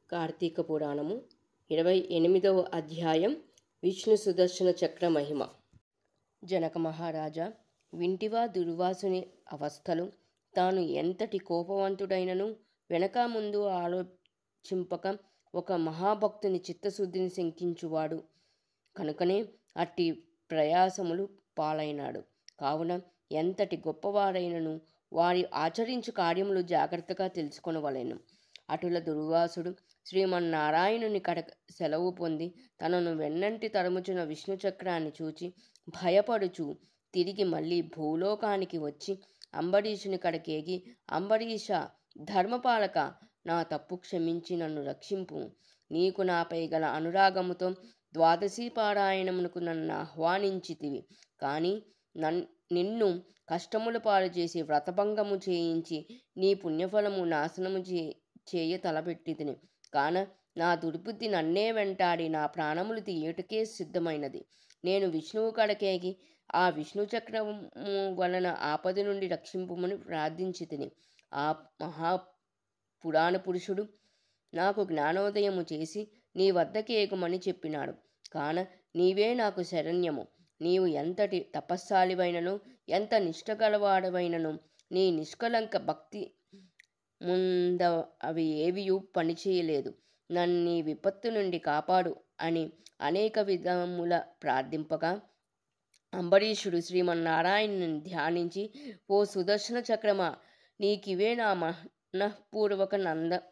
కార్తీక పురాణము 28వ అధ్యాయం విష్ణు సుదర్శన చక్ర మహిమ. జనక మహారాజా, వింటివా దుర్వాసుని అవస్థలు? తాను ఎంతటి కోపవంతుడైనను వెనక ముందు ఆలోచింపక ఒక మహాభక్తుని చిత్తశుద్ధిని శంకించువాడు కనుకనే అట్టి ప్రయాసములు పాలైనాడు. కావున ఎంతటి గొప్పవారైనను వారి ఆచరించు కార్యములు జాగ్రత్తగా తెలుసుకొనవలెను. అటుల దుర్వాసుడు శ్రీమన్నారాయణుని కడ సెలవు పొంది తనను వెన్నంటి తరుముచున్న విష్ణు చక్రాన్ని చూచి భయపడుచు తిరిగి మళ్ళీ భూలోకానికి వచ్చి అంబరీషుని కడకేగి, అంబరీష, ధర్మపాలక, నా తప్పు క్షమించి నన్ను రక్షింపు. నీకు నాపై గల అనురాగముతో ద్వాదశీ పారాయణమునకు నన్ను ఆహ్వానించితివి. కానీ నిన్ను కష్టముల పాలు చేసి వ్రతభంగము చేయించి నీ పుణ్యఫలము నాశనము చేయ తలపెట్టితిని. కాన నా దుర్బుద్ధి నన్నే వెంటాడి నా ప్రాణములు తీయుటకే సిద్ధమైనది. నేను విష్ణువు కడకేగి ఆ విష్ణు చక్రము వలన ఆపద నుండి రక్షింపుమని ప్రార్థించి తిని. ఆ మహా పురాణ పురుషుడు నాకు జ్ఞానోదయము చేసి నీ వద్దకి ఏగుమని చెప్పినాడు. కాన నీవే నాకు శరణ్యము. నీవు ఎంతటి తపస్సాలివైనను ఎంత నిష్ఠగలవాడవైనను నీ నిష్కలంక భక్తి ముంద అవి ఏవియూ పనిచేయలేదు. నన్ను ఈ విపత్తు నుండి కాపాడు అని అనేక విధముల ప్రార్థింపగా అంబరీషుడు శ్రీమన్నారాయణుని ధ్యానించి, ఓ సుదర్శన చక్రమా, నీకివే నా మనఃపూర్వక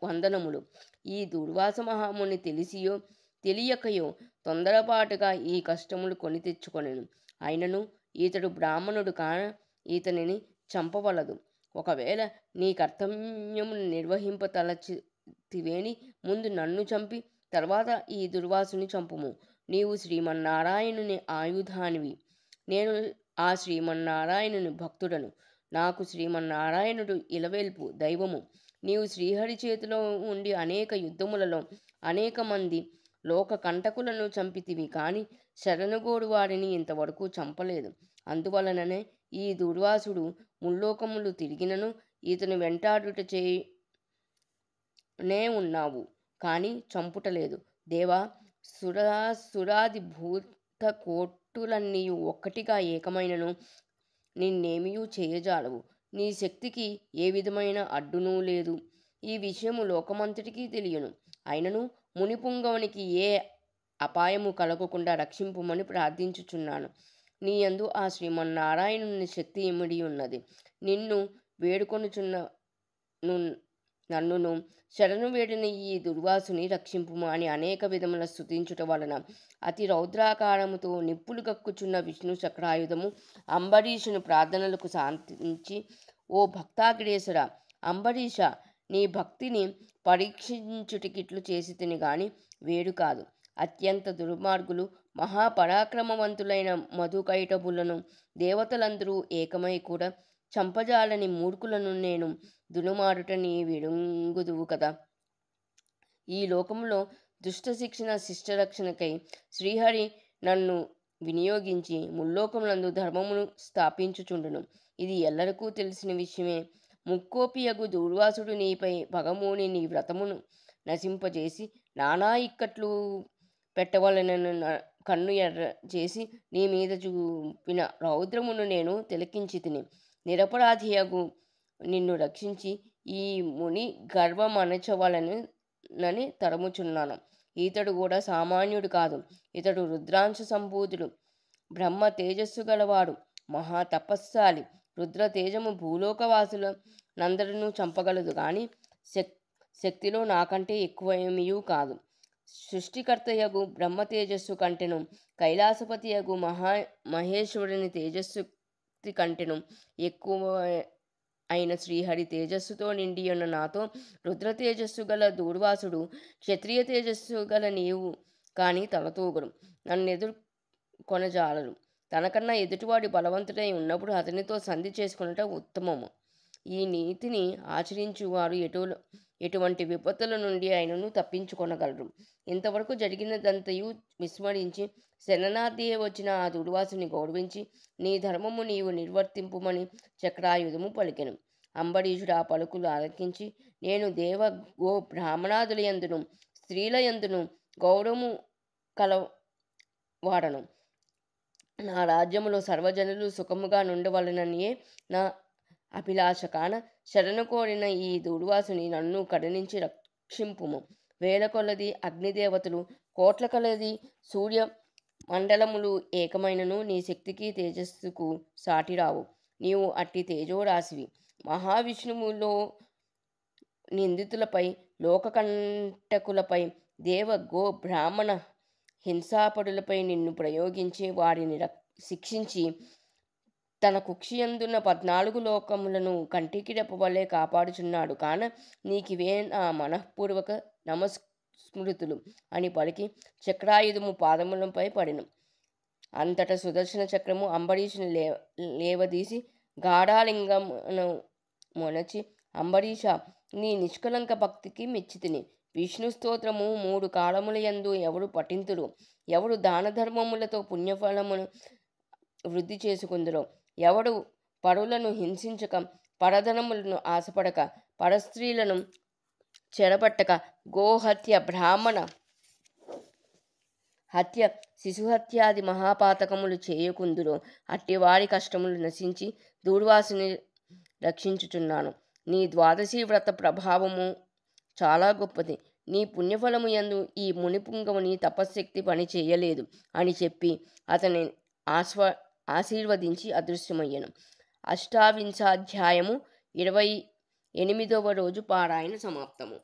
వందనములు. ఈ దుర్వాస మహాముని తెలిసియో తెలియకయో తొందరపాటుగా ఈ కష్టములు కొని తెచ్చుకొనెను. అయినను ఈతడు బ్రాహ్మణుడు కాన ఈతనిని చంపవలదు. ఒకవేళ నీ కర్తవ్యమును నిర్వహింపతలచితివేని ముందు నన్ను చంపి తర్వాత ఈ దుర్వాసుని చంపుము. నీవు శ్రీమన్నారాయణుని ఆయుధానివి. నేను ఆ శ్రీమన్నారాయణుని భక్తుడను. నాకు శ్రీమన్నారాయణుడు ఇలవేల్పు దైవము. నీవు శ్రీహరి చేతిలో ఉండి అనేక యుద్ధములలో అనేక మంది లోక కంటకులను చంపితివి, కానీ శరణుగోడు వారిని ఇంతవరకు చంపలేదు. అందువలననే ఈ దుర్వాసుడు ముల్లోకములు తిరిగినను ఈతను వెంటాడుట చేనే ఉన్నావు, కానీ చంపుటలేదు. దేవా, సురాది భూత కోటులన్నీ ఒక్కటిగా ఏకమైనను నిన్నేమియూ చేయజాలవు. నీ శక్తికి ఏ విధమైన అడ్డునూ లేదు. ఈ విషయము లోకమంతటికీ తెలియను. అయినను మునిపుంగవునికి ఏ అపాయము కలగకుండా రక్షింపుమని ప్రార్థించుచున్నాను. నీ యందు ఆ శ్రీమన్నారాయణుని శక్తి ఇమిడి ఉన్నది. నిన్ను వేడుకొనుచున్న నన్నును శరణు వేడిన ఈ దుర్వాసుని రక్షింపుము అని అనేక విధముల స్తుతించుట వలన అతి రౌద్రాకారముతో నిప్పులు గక్కుచున్న విష్ణు చక్రాయుధము అంబరీషుని ప్రార్థనలకు శాంతించి, ఓ భక్తాగ్రేసర అంబరీష, నీ భక్తిని పరీక్షించుటికిట్లు చేసి తిని గాని వేడు కాదు. అత్యంత దుర్మార్గులు మహాపరాక్రమవంతులైన మధుకైటభులను దేవతలందరూ ఏకమై కూడా చంపజాలని మూర్ఖులను నేను దునుమాడుట నీ విడుంగుదువు కదా. ఈ లోకంలో దుష్ట శిక్షణ శిష్టరక్షణకై శ్రీహరి నన్ను వినియోగించి ముల్లోకములందు ధర్మమును స్థాపించుచుండును. ఇది ఎల్లరికూ తెలిసిన విషయమే. ముక్కోపియగు దుర్వాసుడు నీపై భగమూని నీ వ్రతమును నశింపజేసి నానా ఇక్కట్లు పెట్టవలనను కన్ను ఎర్ర చేసి నీ మీద చూపిన రౌద్రమును నేను తిలకించి తిని. నిరపరాధియగు నిన్ను రక్షించి ఈ ముని గర్వమణచవలనని తరముచున్నాను. ఈతడు కూడా సామాన్యుడు కాదు. ఇతడు రుద్రాంశ సంభూతుడు, బ్రహ్మ తేజస్సు గలవాడు, మహా తపస్సాలి. రుద్ర తేజము భూలోకవాసుల నందరినూ చంపగలదు, కానీ శక్తిలో నాకంటే ఎక్కువేమియూ కాదు. సృష్టికర్తయగు బ్రహ్మ తేజస్సు కంటెను కైలాసపతియగు మహేశ్వరుని తేజస్సు కంటెను ఎక్కువ అయిన శ్రీహరి తేజస్సుతో నిండి ఉన్న నాతో రుద్ర తేజస్సు గల దూర్వాసుడు, క్షత్రియ తేజస్సు గల నీవు కానీ తలతూగరు, నన్ను ఎదుర్కొనజాలరు. తనకన్నా ఎదుటివాడి బలవంతుడై ఉన్నప్పుడు అతనితో సంధి చేసుకున్నట ఉత్తమము. ఈ నీతిని ఆచరించువారు ఎటువంటి విపత్తుల నుండి ఆయనను తప్పించుకొనగలరు. ఇంతవరకు జరిగినదంతయు విస్మరించి శరణార్థియే వచ్చిన ఆ దుర్వాసుని గౌరవించి నీ ధర్మము నీవు నిర్వర్తింపుమని చక్రాయుధము పలికెను. అంబరీషుడు ఆ పలుకులు ఆలకించి, నేను దేవ గో బ్రాహ్మణాదుల యందును స్త్రీల యందును గౌరవము కలవాడను. నా రాజ్యములో సర్వజనులు సుఖముగా నుండవలననియే నా అభిలాష. కాన శరణు కోరిన ఈ దుర్వాసుని నన్ను కరుణించి రక్షింపుము. వేల కొలది అగ్నిదేవతలు, కోట్ల కొలది సూర్య మండలములు ఏకమైనను నీ శక్తికి తేజస్సుకు సాటిరావు. నీవు అట్టి తేజోరాశివి. మహావిష్ణువులో నిందితులపై, లోకకంటకులపై, దేవ గో బ్రాహ్మణ హింసాపడులపై నిన్ను ప్రయోగించి వారిని శిక్షించి తన కుక్షియందున్న 14 లోకములను కంటికి రెప్పవలే కాపాడుచున్నాడు. కాన నీకివే నా మనఃపూర్వక నమస్మృతులు అని పలికి చక్రాయుధము పాదములపై పడెను. అంతట సుదర్శన చక్రము అంబరీషుని లేవదీసి గాఢాలింగమును మొనచి, అంబరీష, నీ నిష్కలంక భక్తికి మెచ్చితిని. విష్ణు స్తోత్రము 3 కాలముల యందు ఎవరు పఠింతురు, ఎవరు దాన ధర్మములతో పుణ్యఫలమును వృద్ధి చేసుకుందరో, ఎవడు పరులను హింసించక, పరధనములను ఆశపడక, పరస్త్రీలను చెరపట్టక, గోహత్య, బ్రాహ్మణ హత్య, శిశుహత్యాది మహాపాతకములు చేయకుందురో, అట్టివారి కష్టములు నశించి దూర్వాసుని రక్షించుచున్నాను. నీ ద్వాదశి వ్రత ప్రభావము చాలా గొప్పది. నీ పుణ్యఫలము యందు ఈ మునిపుంగవుని తపశ్శక్తి పని చేయలేదు అని చెప్పి అతని ఆశీర్వదించి అదృశ్యమయ్యను. అష్టావింశాధ్యాయము 28వ రోజు పారాయణ సమాప్తము.